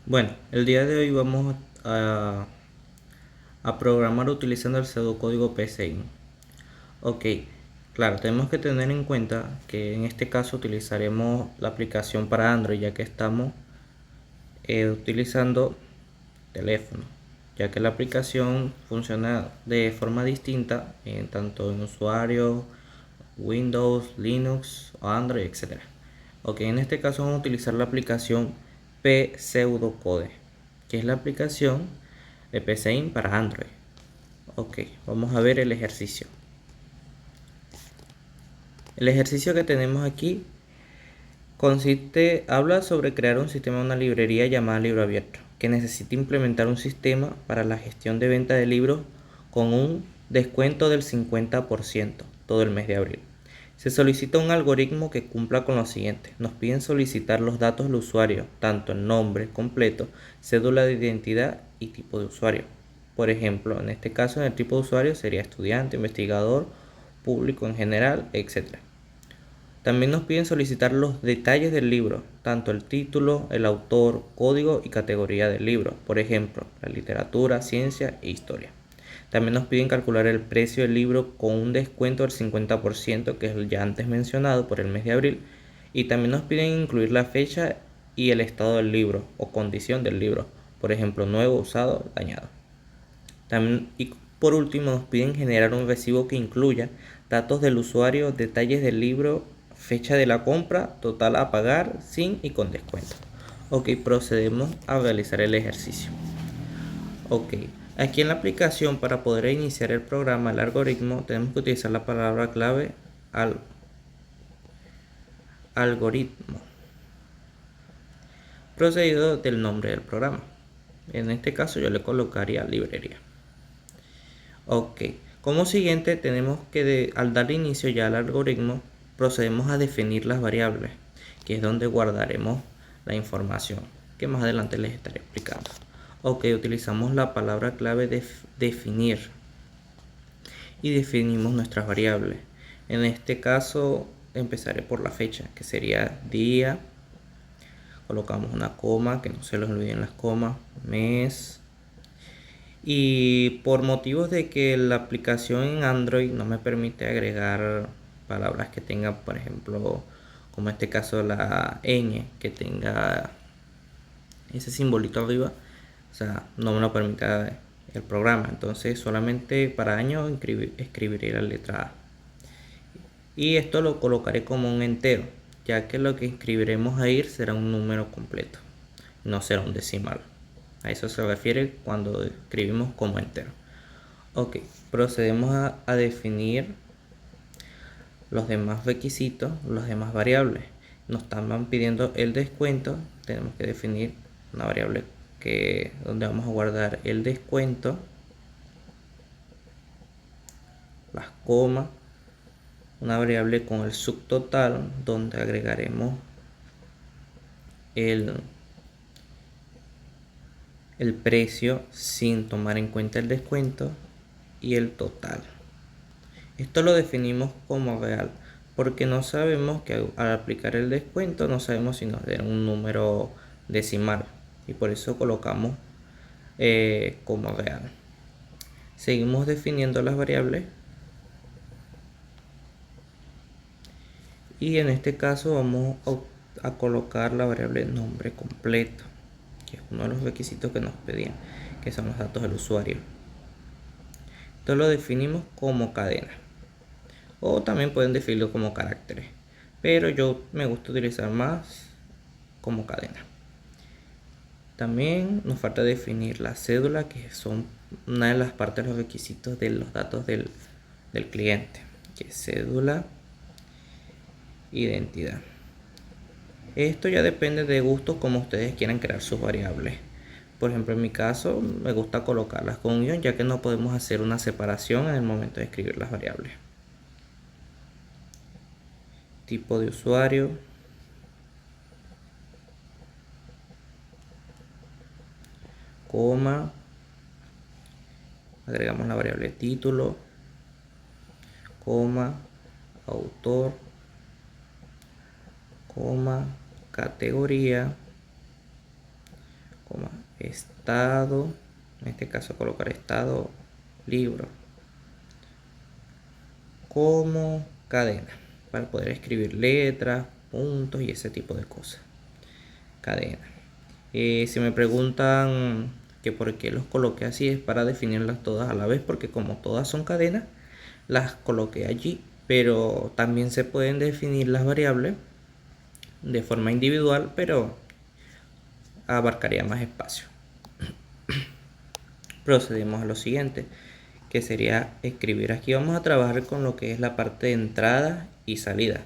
Bueno, el día de hoy vamos a programar utilizando el pseudocódigo PCI. Ok, claro, tenemos que tener en cuenta que en este caso utilizaremos la aplicación para Android, ya que estamos utilizando teléfono, ya que la aplicación funciona de forma distinta tanto en usuario, Windows, Linux o Android, etcétera. Ok, en este caso vamos a utilizar la aplicación pseudocode, que es la aplicación de PCIN para Android. Ok, vamos a ver el ejercicio. El ejercicio que tenemos aquí habla sobre crear un sistema de una librería llamada Libro Abierto, que necesita implementar un sistema para la gestión de venta de libros con un descuento del 50% todo el mes de abril. Se solicita un algoritmo que cumpla con lo siguiente. Nos piden solicitar los datos del usuario, tanto el nombre completo, cédula de identidad y tipo de usuario. Por ejemplo, en este caso, en el tipo de usuario sería estudiante, investigador, público en general, etc. También nos piden solicitar los detalles del libro, tanto el título, el autor, código y categoría del libro, por ejemplo, la literatura, ciencia e historia. También nos piden calcular el precio del libro con un descuento del 50%, que es el ya antes mencionado por el mes de abril, y también nos piden incluir la fecha y el estado del libro o condición del libro, por ejemplo, nuevo, usado, dañado. También, y por último, nos piden generar un recibo que incluya datos del usuario, detalles del libro, fecha de la compra, total a pagar, sin y con descuento. Ok, procedemos a realizar el ejercicio. Ok, aquí en la aplicación, para poder iniciar el programa, el algoritmo, tenemos que utilizar la palabra clave algoritmo, procedido del nombre del programa. En este caso yo le colocaría librería. Ok, como siguiente tenemos que al dar inicio ya al algoritmo, procedemos a definir las variables, que es donde guardaremos la información, que más adelante les estaré explicando. Ok, utilizamos la palabra clave definir y definimos nuestras variables. En este caso empezaré por la fecha, que sería día, colocamos una coma, que no se les olviden las comas, mes. Y por motivos de que la aplicación en Android no me permite agregar palabras que tengan, por ejemplo, como en este caso la ñ, que tenga ese simbolito arriba, o sea, no me lo permite el programa. Entonces solamente para año escribiré la letra A. Y esto lo colocaré como un entero, ya que lo que escribiremos ahí será un número completo, no será un decimal. A eso se refiere cuando escribimos como entero. Ok, procedemos a definir los demás requisitos, las demás variables. Nos están pidiendo el descuento, tenemos que definir una variable donde vamos a guardar el descuento, las comas, una variable con el subtotal donde agregaremos el, el precio sin tomar en cuenta el descuento y el total. Esto lo definimos como real porque no sabemos que al aplicar el descuento no sabemos si nos den un número decimal y por eso colocamos como real. Seguimos definiendo las variables y en este caso vamos a colocar la variable nombre completo, que es uno de los requisitos que nos pedían, que son los datos del usuario. Esto lo definimos como cadena, o también pueden definirlo como caracteres, pero yo me gusta utilizar más como cadena. También nos falta definir la cédula, que son una de las partes de los requisitos de los datos del cliente, que es cédula, identidad. Esto ya depende de gusto como ustedes quieran crear sus variables. Por ejemplo, en mi caso me gusta colocarlas con un guión, ya que no podemos hacer una separación en el momento de escribir las variables. Tipo de usuario, coma, agregamos la variable título, coma, autor, coma, categoría, coma, estado, en este caso colocar estado, libro, como cadena, para poder escribir letras, puntos y ese tipo de cosas. Cadena. Si me preguntan que por qué los coloqué así, es para definirlas todas a la vez, porque como todas son cadenas, las coloqué allí, pero también se pueden definir las variables de forma individual, pero abarcaría más espacio. Procedemos a lo siguiente, que sería escribir. Aquí vamos a trabajar con lo que es la parte de entrada y salida.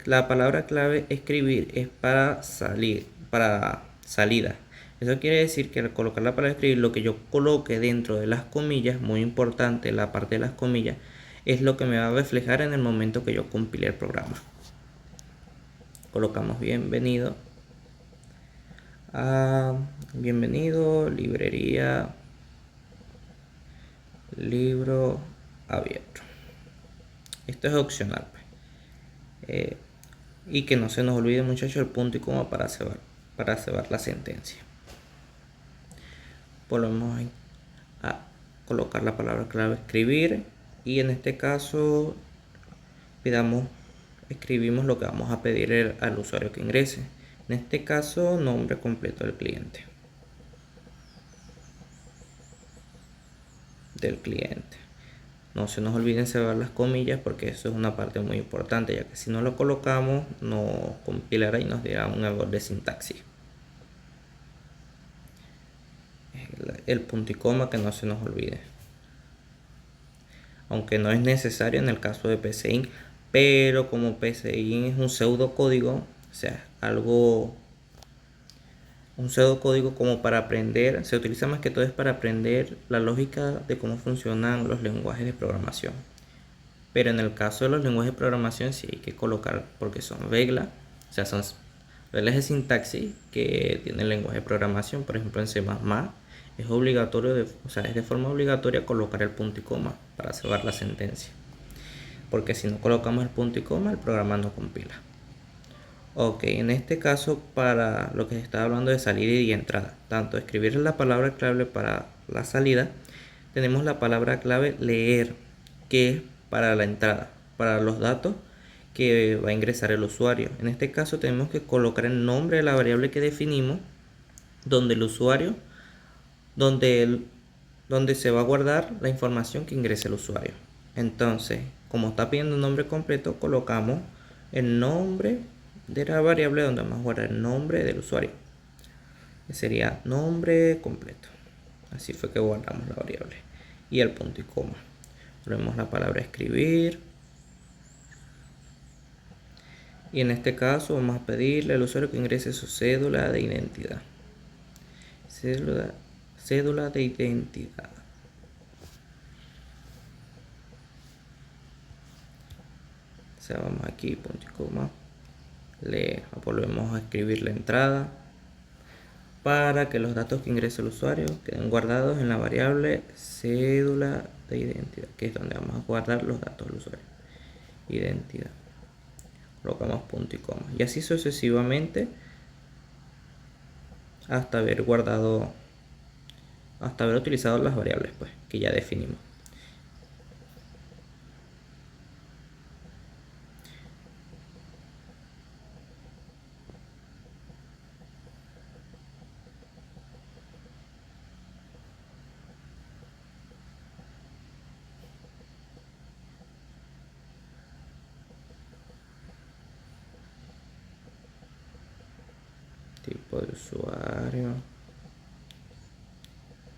La palabra clave escribir es para salir, para salida. Eso quiere decir que al colocar la palabra escribir, lo que yo coloque dentro de las comillas, muy importante, la parte de las comillas, es lo que me va a reflejar en el momento que yo compile el programa. Colocamos bienvenido a librería, libro abierto. Esto es opcional, pues. Y que no se nos olvide, muchachos, el punto y coma para cerrar la sentencia. Volvemos a colocar la palabra clave escribir, y en este caso escribimos lo que vamos a pedir al usuario que ingrese. En este caso, nombre completo del cliente. No se nos olviden cerrar las comillas, porque eso es una parte muy importante, ya que si no lo colocamos no compilará y nos dirá un error de sintaxis. El punto y coma, que no se nos olvide, aunque no es necesario en el caso de PCIN, pero como PCIN es un pseudocódigo, o sea, un pseudocódigo como para aprender, se utiliza más que todo es para aprender la lógica de cómo funcionan los lenguajes de programación. Pero en el caso de los lenguajes de programación sí hay que colocar, porque son reglas, o sea, son reglas de sintaxis que tiene el lenguaje de programación. Por ejemplo, en C++ es obligatorio, o sea, es de forma obligatoria colocar el punto y coma para cerrar la sentencia, porque si no colocamos el punto y coma, el programa no compila. Ok, en este caso, para lo que se está hablando de salida y entrada, tanto escribir la palabra clave para la salida, tenemos la palabra clave leer, que es para la entrada, para los datos que va a ingresar el usuario. En este caso tenemos que colocar el nombre de la variable que definimos, donde el usuario, donde se va a guardar la información que ingrese el usuario. Entonces, como está pidiendo un nombre completo, colocamos el nombre de la variable donde vamos a guardar el nombre del usuario, que sería nombre completo. Así fue que guardamos la variable, y el punto y coma. Ponemos la palabra escribir, y en este caso vamos a pedirle al usuario que ingrese su cédula de identidad. Cédula de identidad. O sea, vamos aquí, punto y coma, volvemos a escribir la entrada para que los datos que ingrese el usuario queden guardados en la variable cédula de identidad, que es donde vamos a guardar los datos del usuario. Identidad. Colocamos punto y coma, y así sucesivamente hasta haber utilizado las variables, pues, que ya definimos. Tipo de usuario.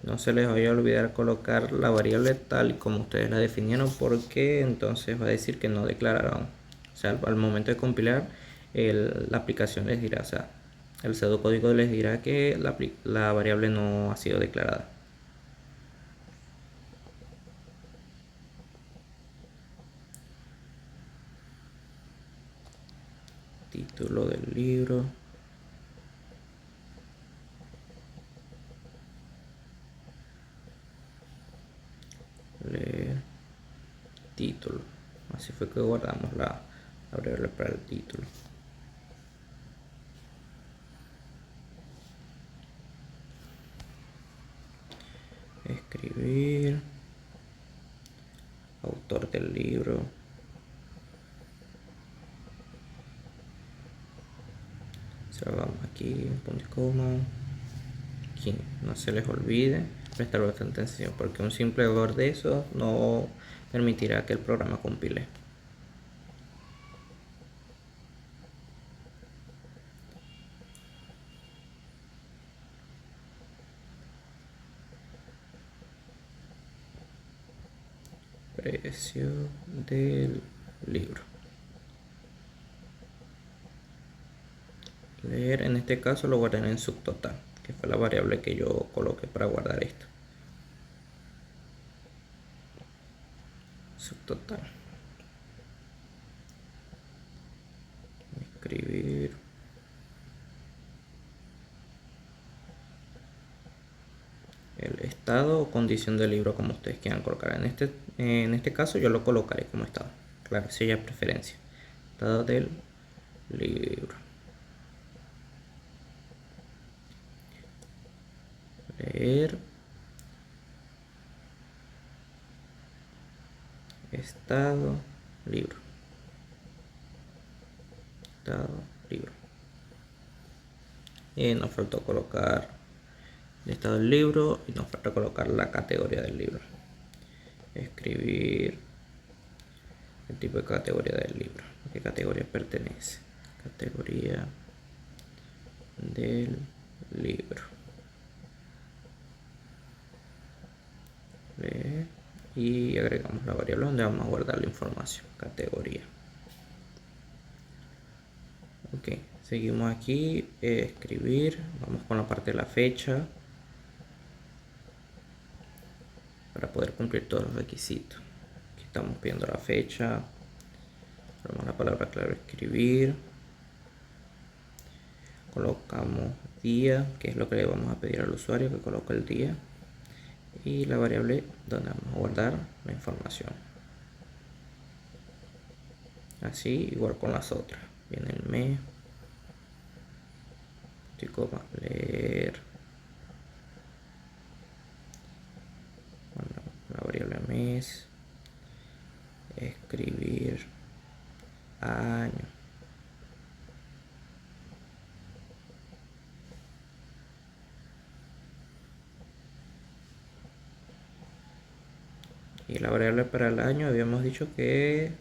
No se les vaya a olvidar colocar la variable tal y como ustedes la definieron, porque entonces va a decir que no declararon. O sea, al momento de compilar, la aplicación les dirá, o sea, el pseudocódigo les dirá que la variable no ha sido declarada. Título del libro. Leer. Título. Así fue que guardamos la variable para el título. escribir, autor del libro, salvamos aquí, punto y coma, aquí no se les olvide prestar bastante atención porque un simple error de eso no permitirá que el programa compile. Precio del libro. Leer, en este caso lo guardaré en subtotal, que fue la variable que yo coloqué para guardar esto. Subtotal. Escribir. El estado o condición del libro, como ustedes quieran colocar. En este caso yo lo colocaré como estado. Claro, si ya preferencia. Estado del libro. Leer. Estado, libro. Estado, libro. Y nos faltó colocar el estado del libro y nos falta colocar la categoría del libro. Escribir el tipo de categoría del libro. ¿A qué categoría pertenece? Categoría del libro. Y agregamos la variable donde vamos a guardar la información. Categoría. Ok, seguimos aquí. Escribir. Vamos con la parte de la fecha. Para poder cumplir todos los requisitos. Aquí estamos pidiendo la fecha. Ponemos la palabra clave escribir. Colocamos día, que es lo que le vamos a pedir al usuario que coloque el día. Y la variable donde vamos a guardar la información. Así, igual con las otras. Viene el mes. Leer. Bueno, la variable mes. Escribir. Año. Y la variable para el año habíamos dicho que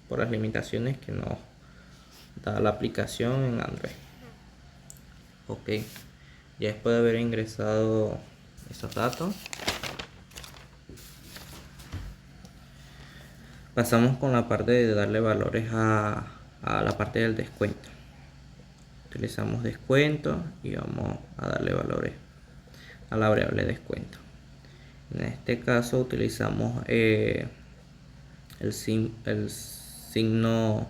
por las limitaciones que nos da la aplicación en Android. Ok, ya después de haber ingresado esos datos, pasamos con la parte de darle valores a la parte del descuento. Utilizamos descuento y vamos a darle valores a la variable descuento. En este caso utilizamos el signo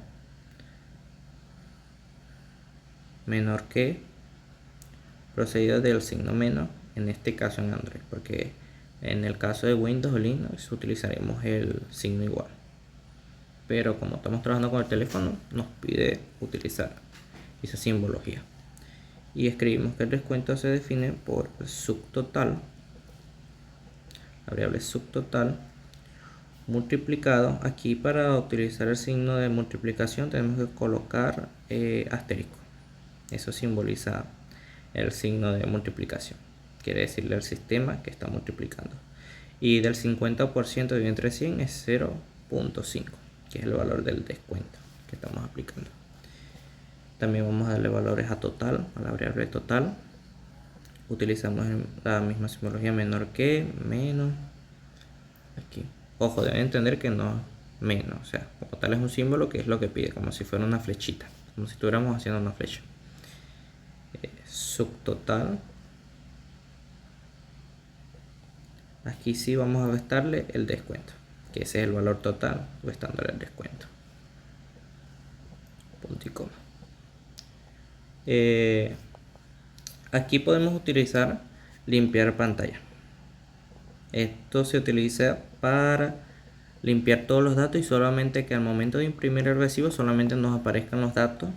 menor que procedido del signo menos, en este caso en Android, porque en el caso de Windows o Linux utilizaremos el signo igual, pero como estamos trabajando con el teléfono nos pide utilizar esa simbología. Y escribimos que el descuento se define por subtotal, la variable subtotal, multiplicado. Aquí para utilizar el signo de multiplicación tenemos que colocar asterisco. Eso simboliza el signo de multiplicación. Quiere decirle al sistema que está multiplicando. Y del 50% de entre 100 es 0.5, que es el valor del descuento que estamos aplicando. También vamos a darle valores a total, a la variable total. Utilizamos la misma simbología menor que, menos. Aquí. Ojo, deben entender que no menos. O sea, como tal es un símbolo que es lo que pide, como si fuera una flechita. Como si estuviéramos haciendo una flecha. Subtotal. Aquí sí vamos a restarle el descuento, que ese es el valor total, restándole el descuento. Punto y coma. Aquí podemos utilizar limpiar pantalla. Esto se utiliza para limpiar todos los datos y solamente que al momento de imprimir el recibo solamente nos aparezcan los datos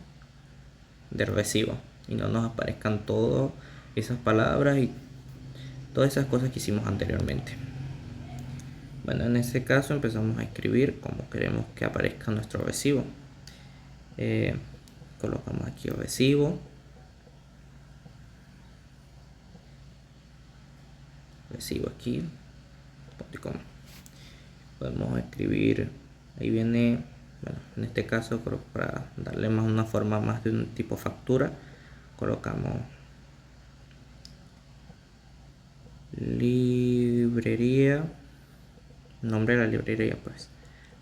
del recibo y no nos aparezcan todas esas palabras y todas esas cosas que hicimos anteriormente. Bueno, en este caso empezamos a escribir como queremos que aparezca nuestro recibo. Colocamos aquí el recibo. Recibo aquí. Podemos escribir, ahí viene, bueno, en este caso creo que para darle más una forma más de un tipo factura, colocamos librería, nombre de la librería, pues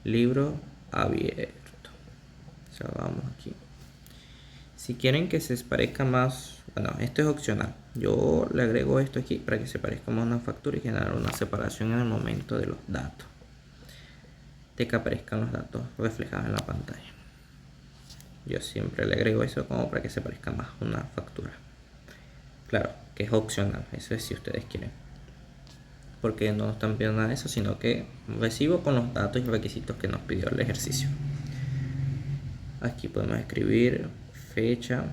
libro abierto. O sea, vamos aquí. Si quieren que se parezca más, bueno, esto es opcional, yo le agrego esto aquí para que se parezca más a una factura y generar una separación en el momento de los datos, de que aparezcan los datos reflejados en la pantalla. Yo siempre le agrego eso como para que se parezca más a una factura. Claro, que es opcional, eso es si ustedes quieren, porque no nos están pidiendo nada de eso, sino que recibo con los datos y requisitos que nos pidió el ejercicio. Aquí podemos escribir fecha,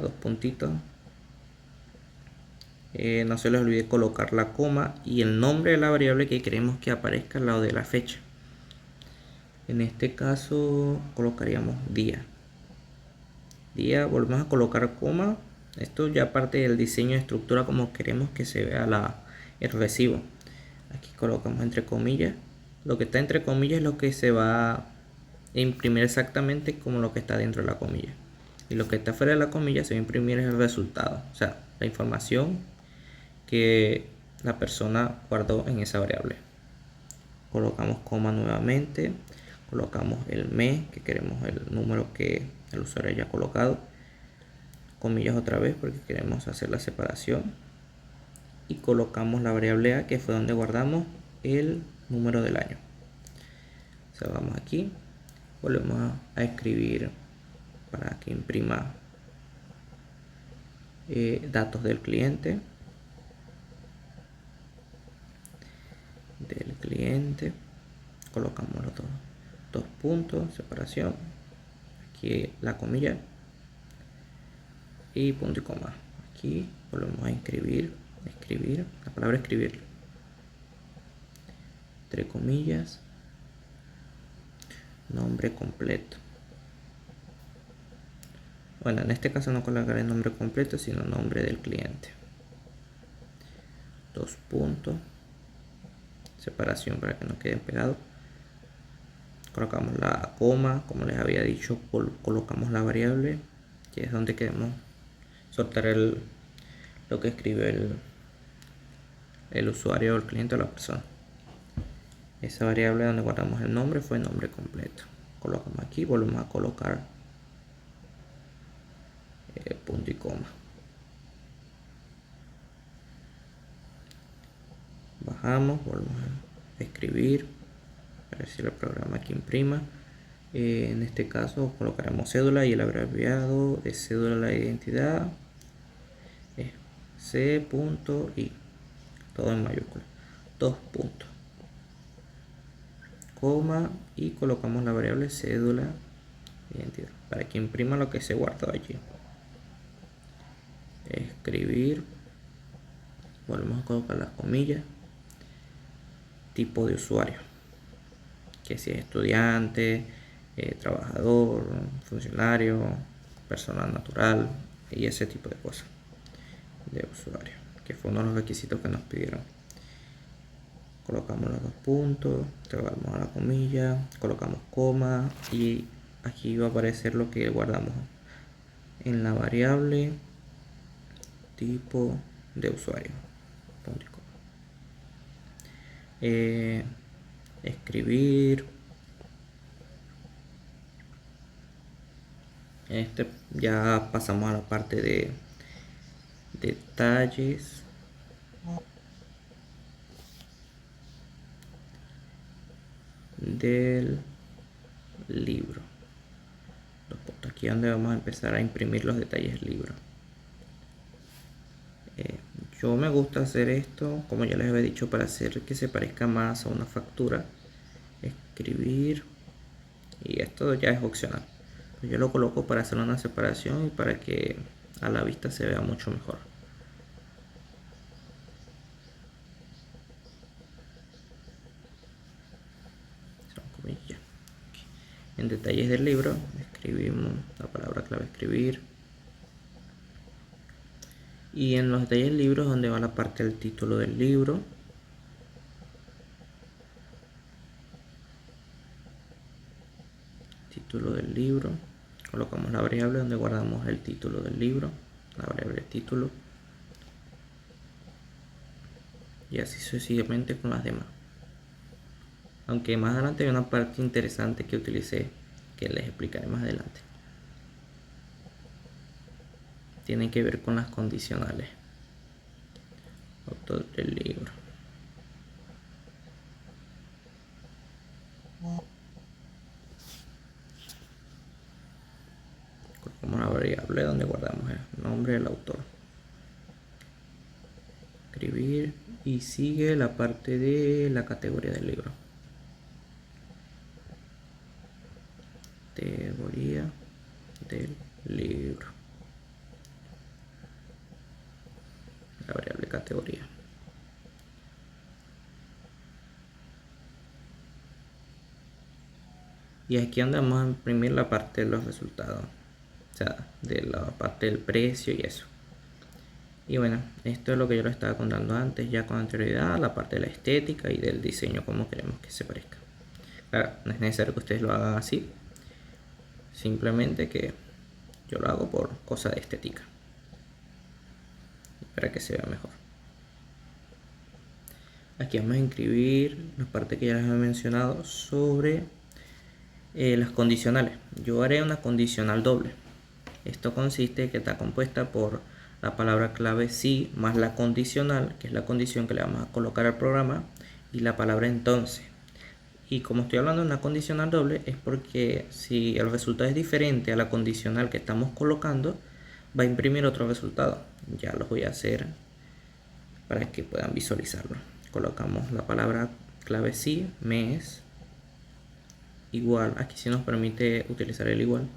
dos puntitos. No se les olvide colocar la coma y el nombre de la variable que queremos que aparezca al lado de la fecha. En este caso colocaríamos día. Volvemos a colocar coma. Esto ya parte del diseño de estructura como queremos que se vea el recibo. Aquí colocamos entre comillas. Lo que está entre comillas es lo que se va a imprimir exactamente como lo que está dentro de la comilla. Y lo que está fuera de la comilla se va a imprimir el resultado. O sea, la información que la persona guardó en esa variable. Colocamos coma nuevamente. Colocamos el mes, que queremos el número que el usuario haya colocado. Comillas otra vez porque queremos hacer la separación. Y colocamos la variable A, que fue donde guardamos el número del año. O sea, vamos aquí. Volvemos a escribir para que imprima datos del cliente. Colocamos los dos puntos, separación, aquí la comilla y punto y coma. Aquí volvemos a escribir la palabra escribir, entre comillas, nombre completo. Bueno, en este caso no colocaré el nombre completo, sino nombre del cliente. Dos puntos, separación para que no quede pegado. Colocamos la coma, como les había dicho, colocamos la variable, que es donde queremos soltar lo que escribe el usuario, el cliente o la persona. Esa variable donde guardamos el nombre fue el nombre completo. Colocamos aquí, volvemos a colocar punto y coma. Bajamos, volvemos a escribir, a ver si el programa aquí imprima. En este caso colocaremos cédula y el abreviado de cédula de la identidad es C.I, todo en mayúscula. Dos puntos, coma, y colocamos la variable cédula de identidad para que imprima lo que se guardó allí. Escribir, volvemos a colocar las comillas, tipo de usuario, que si es estudiante, trabajador, funcionario, persona natural y ese tipo de cosas de usuario, que fue uno de los requisitos que nos pidieron. Colocamos los dos puntos, vamos a la comilla, colocamos coma y aquí va a aparecer lo que guardamos en la variable tipo de usuario. Escribir. Ya pasamos a la parte de detalles. Del libro. Aquí es donde vamos a empezar a imprimir los detalles del libro. Yo me gusta hacer esto, como ya les había dicho, para hacer que se parezca más a una factura. Escribir, y esto ya es opcional. Pues yo lo coloco para hacer una separación y para que a la vista se vea mucho mejor. Son comillas. En detalles del libro escribimos la palabra clave escribir. Y en los detalles del libro es donde va la parte del título del libro. Título del libro. Colocamos la variable donde guardamos el título del libro, la variable título. Y así sucesivamente con las demás. Aunque más adelante hay una parte interesante que utilicé, que les explicaré más adelante. Tiene que ver con las condicionales. Autor del libro. Colocamos la variable donde guardamos el nombre del autor. Escribir y sigue la parte de la categoría del libro. Categoría del libro. La variable categoría. Y aquí andamos a imprimir la parte de los resultados, o sea, de la parte del precio y eso. Y bueno, esto es lo que yo les estaba contando antes, ya con anterioridad, la parte de la estética y del diseño, como queremos que se parezca. Claro, no es necesario que ustedes lo hagan así, simplemente que yo lo hago por cosa de estética, para que se vea mejor. Aquí vamos a inscribir la parte que ya les he mencionado sobre las condicionales. Yo haré una condicional doble. Esto consiste en que está compuesta por la palabra clave sí más la condicional, que es la condición que le vamos a colocar al programa, y la palabra entonces. Y como estoy hablando de una condicional doble, es porque si el resultado es diferente a la condicional que estamos colocando, va a imprimir otro resultado. Ya los voy a hacer para que puedan visualizarlo. Colocamos la palabra clave sí, mes, igual, aquí sí nos permite utilizar el igual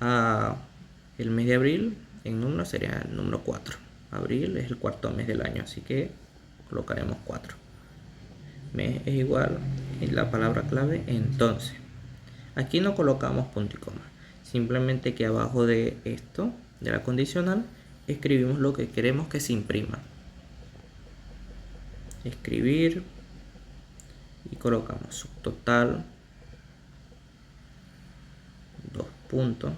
a el mes de abril. En número sería el número 4. Abril es el cuarto mes del año, así que colocaremos 4. Mes es igual en la palabra clave entonces. Aquí no colocamos punto y coma, simplemente que abajo de esto, de la condicional, escribimos lo que queremos que se imprima. Escribir y colocamos subtotal, 2 puntos,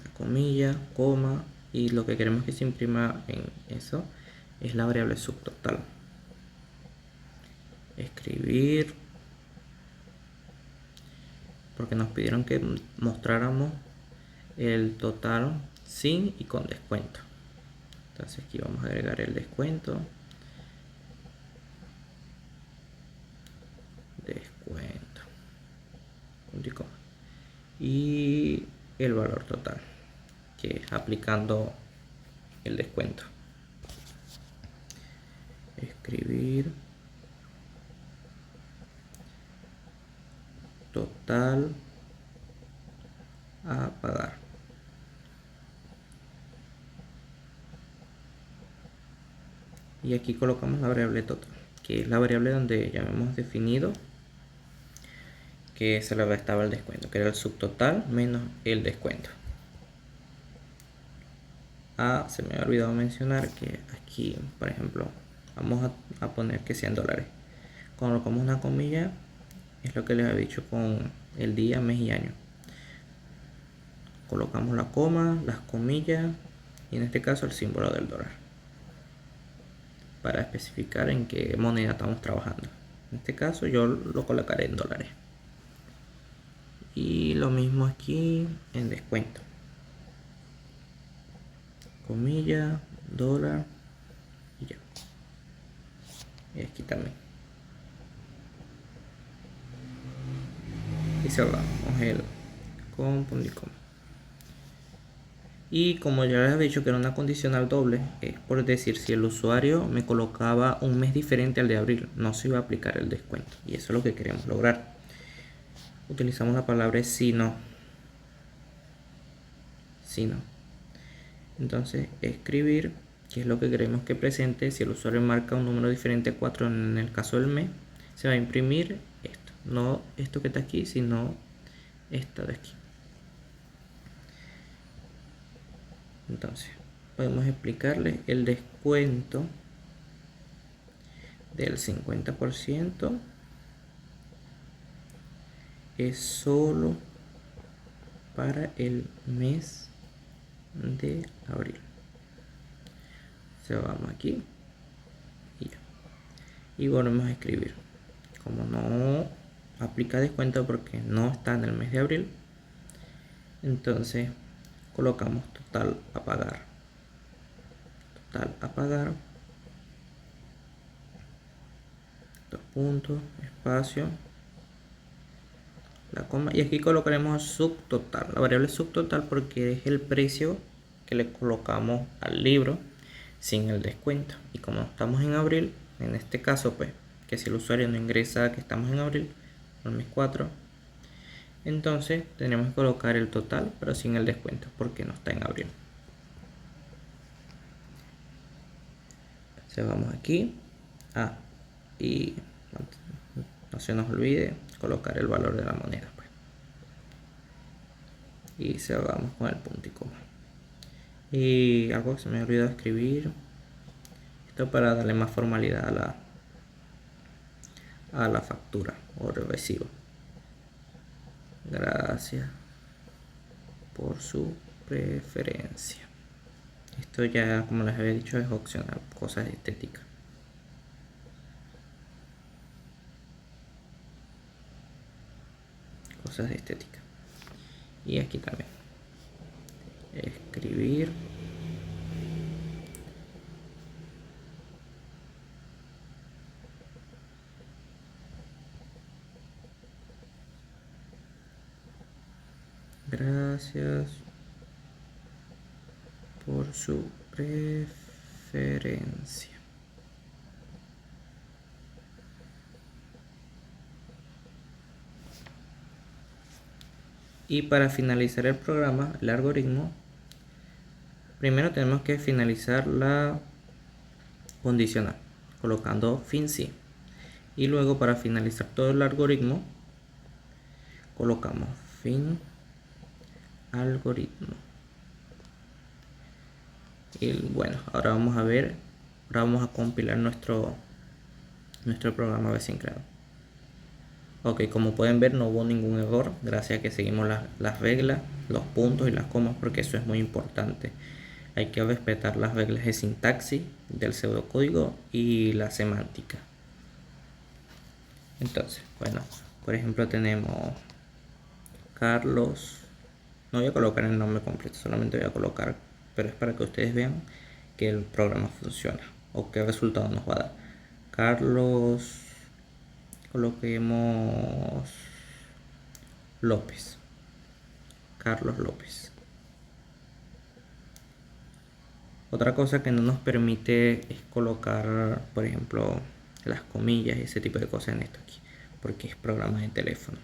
la comilla, coma, y lo que queremos que se imprima en eso es la variable subtotal. Escribir, porque nos pidieron que mostráramos el total sin y con descuento. Entonces aquí vamos a agregar el descuento. Y el valor total, que es aplicando el descuento. Escribir total a pagar. Y aquí colocamos la variable total, que es la variable donde ya hemos definido que se le restaba el descuento, que era el subtotal menos el descuento. Se me había olvidado mencionar que aquí, por ejemplo, vamos a poner que sean dólares. Cuando colocamos una comilla, es lo que les había dicho con el día, mes y año. Colocamos la coma, las comillas y en este caso el símbolo del dólar, para especificar en qué moneda estamos trabajando. En este caso yo lo colocaré en dólares. Y lo mismo aquí en descuento. Comilla, dólar y ya. Y aquí también. Y cerramos el con punto y coma. Y como ya les he dicho que era una condicional doble, es por decir, si el usuario me colocaba un mes diferente al de abril, no se iba a aplicar el descuento. Y eso es lo que queremos lograr. utilizamos la palabra si no. Entonces, escribir, que es lo que queremos que presente. Si el usuario marca un número diferente a 4 en el caso del mes, se va a imprimir esto. No esto que está aquí, sino esto de aquí. Entonces, podemos explicarle el descuento del 50% es solo para el mes de abril. Se vamos aquí y ya. Y volvemos a escribir. Como no aplica descuento porque no está en el mes de abril, entonces colocamos total a pagar. Total a pagar. Dos puntos, espacio, la coma, y aquí colocaremos subtotal, la variable subtotal, porque es el precio que le colocamos al libro sin el descuento. Y como estamos en abril, en este caso pues que si el usuario no ingresa que estamos en abril, el mes 4, entonces tenemos que colocar el total pero sin el descuento porque no está en abril. Entonces vamos aquí y no se nos olvide colocar el valor de la moneda pues. Y cerramos con el punto y coma. Y algo que se me olvidó escribir, esto para darle más formalidad a la factura o recibo. Gracias por su preferencia. Esto ya, como les había dicho, es opcional, cosas estéticas. Cosas de estética. Y aquí también. Escribir. Gracias por su preferencia. Y para finalizar el programa, el algoritmo, primero tenemos que finalizar la condicional, colocando fin sí. Y luego para finalizar todo el algoritmo, colocamos fin algoritmo. Y bueno, ahora vamos a ver, ahora vamos a compilar nuestro programa basincreado. Ok, como pueden ver no hubo ningún error gracias a que seguimos las reglas, los puntos y las comas, porque eso es muy importante. Hay que respetar las reglas de sintaxis del pseudocódigo y la semántica. Entonces, bueno, por ejemplo tenemos Carlos. No voy a colocar el nombre completo, solamente voy a colocar, pero es para que ustedes vean que el programa funciona o qué resultado nos va a dar. Carlos, coloquemos López. Carlos López. Otra cosa que no nos permite es colocar, por ejemplo, las comillas y ese tipo de cosas en esto aquí, porque es programa de teléfono.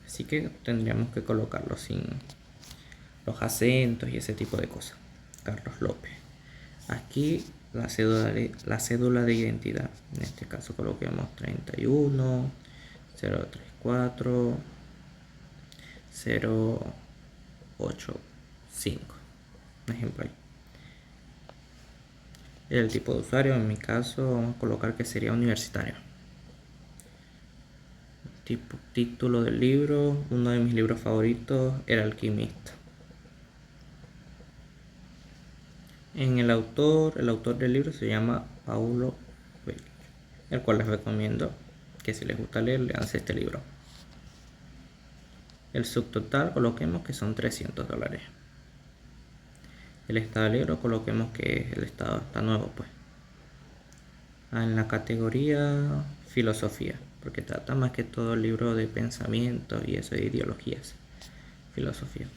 Así que tendríamos que colocarlo sin los acentos y ese tipo de cosas. Carlos López. Aquí la cédula de identidad. En este caso coloquemos 31 034 085. Un ejemplo ahí. El tipo de usuario, en mi caso, vamos a colocar que sería universitario. Título del libro, uno de mis libros favoritos, El alquimista. En el autor del libro se llama Paulo Coelho, el cual les recomiendo que si les gusta leer, leanse este libro. El subtotal coloquemos que son $300. El estado del libro coloquemos que el estado está nuevo pues. En la categoría filosofía, porque trata más que todo el libro de pensamiento y eso de ideologías. Filosofía.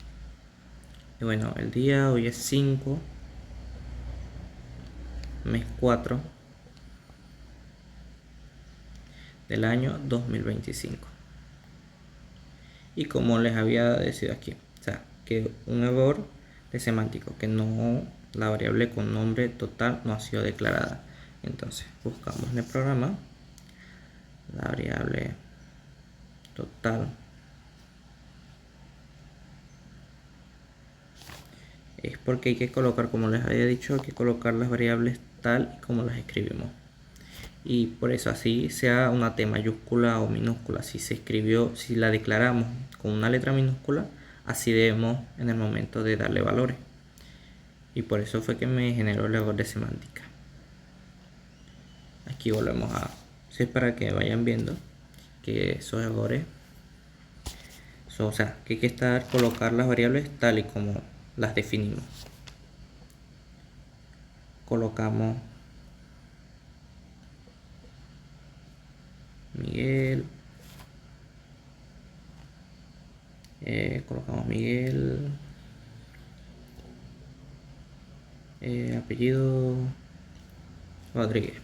Y bueno, el día hoy es 5, mes 4 del año 2025. Y como les había decidido aquí, o sea, que un error de semántico, que no, la variable con nombre total no ha sido declarada. Entonces buscamos en el programa la variable total es porque hay que colocar, como les había dicho, hay que colocar las variables tal y como las escribimos. Y por eso, así sea una T mayúscula o minúscula, si se escribió, si la declaramos con una letra minúscula, así debemos en el momento de darle valores. Y por eso fue que me generó el error de semántica. Aquí volvemos a hacer para que vayan viendo que esos errores son, o sea, que hay que colocar las variables tal y como las definimos. Colocamos Miguel, colocamos Miguel, apellido Rodríguez,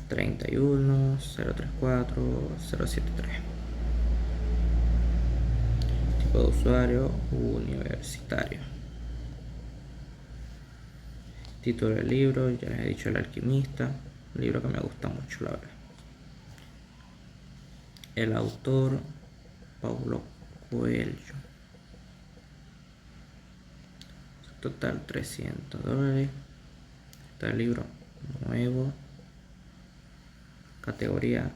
31 034 073, tipo de usuario universitario, título del libro, ya les he dicho, El alquimista, un libro que me gusta mucho, la verdad. El autor, Paulo Coelho. Total $300. Está el libro nuevo. Categoría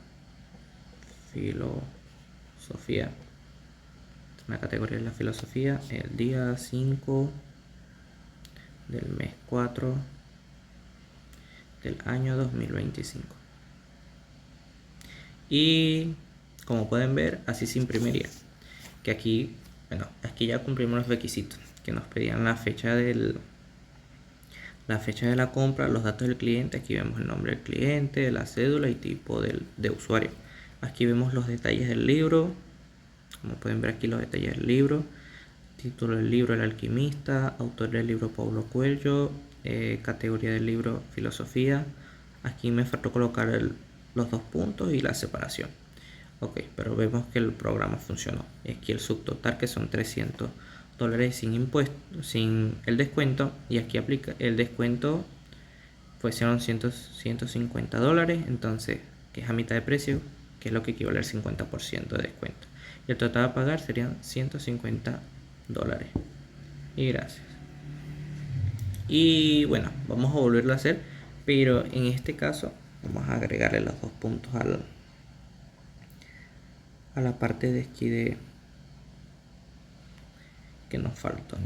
filosofía. La categoría es la filosofía. El día 5 del mes 4 del año 2025. Y como pueden ver, así se imprimiría. Que aquí, bueno, aquí ya cumplimos los requisitos. Que nos pedían la fecha de la compra, los datos del cliente. Aquí vemos el nombre del cliente, la cédula y tipo de usuario. Aquí vemos los detalles del libro. Como pueden ver aquí los detalles del libro. Título del libro, El alquimista. Autor del libro, Paulo Coelho. Categoría del libro, filosofía. Aquí me faltó colocar los dos puntos y la separación. Ok, pero vemos que el programa funcionó. Aquí el subtotal, que son $300 sin impuestos, sin el descuento. Y aquí aplica el descuento, pues son $150. Entonces, que es a mitad de precio, que es lo que equivale al 50% de descuento. Y el total a pagar serían $150. Y gracias. Y bueno, vamos a volverlo a hacer, pero en este caso vamos a agregarle los dos puntos a la parte de aquí que nos faltan.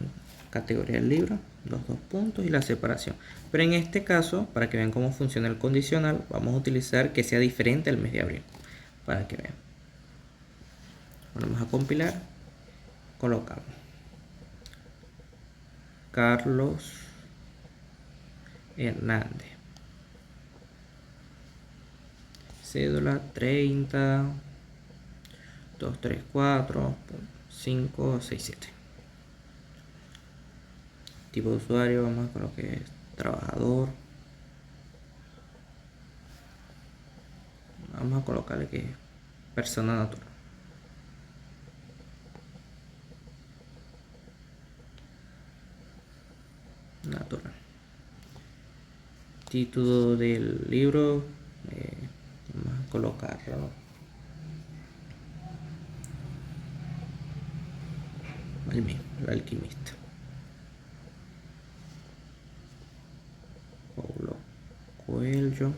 Categoría del libro, los dos puntos y la separación. Pero en este caso, para que vean cómo funciona el condicional, vamos a utilizar que sea diferente al mes de abril. Para que vean. Vamos a compilar. Colocamos Carlos Hernández. Cédula 30 234 567. Tipo de usuario, vamos a colocar que es trabajador. Vamos a colocarle que es persona natural. Título del libro, vamos a colocarlo El alquimista. Paulo Coelho.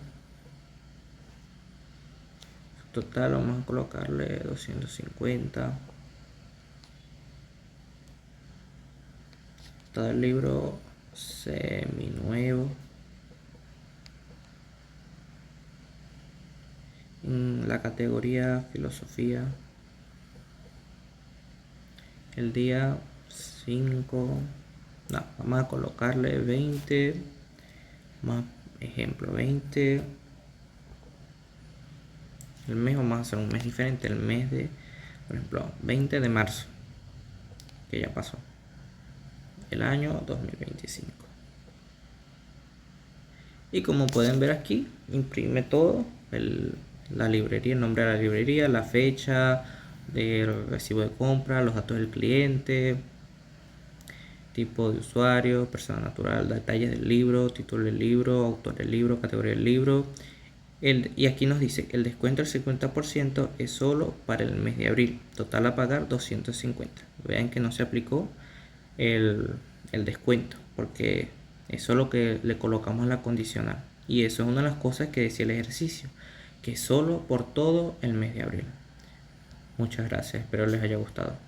Total vamos a colocarle 250. Todo el libro seminuevo. En la categoría filosofía. El día 5. No, vamos a colocarle 20. Más ejemplo 20. El mes vamos a hacer un mes diferente. El mes de, por ejemplo, 20 de marzo, que ya pasó. El año 2025. Y como pueden ver aquí, imprime todo la librería, el nombre de la librería, la fecha del recibo de compra, los datos del cliente, tipo de usuario, persona natural, detalles del libro, título del libro, autor del libro, categoría del libro. Y aquí nos dice, el descuento del 50% es solo para el mes de abril, total a pagar 250. Vean que no se aplicó el, el descuento, porque eso es lo que le colocamos en la condicional. Y eso es una de las cosas que decía el ejercicio, que solo por todo el mes de abril. Muchas gracias, espero les haya gustado.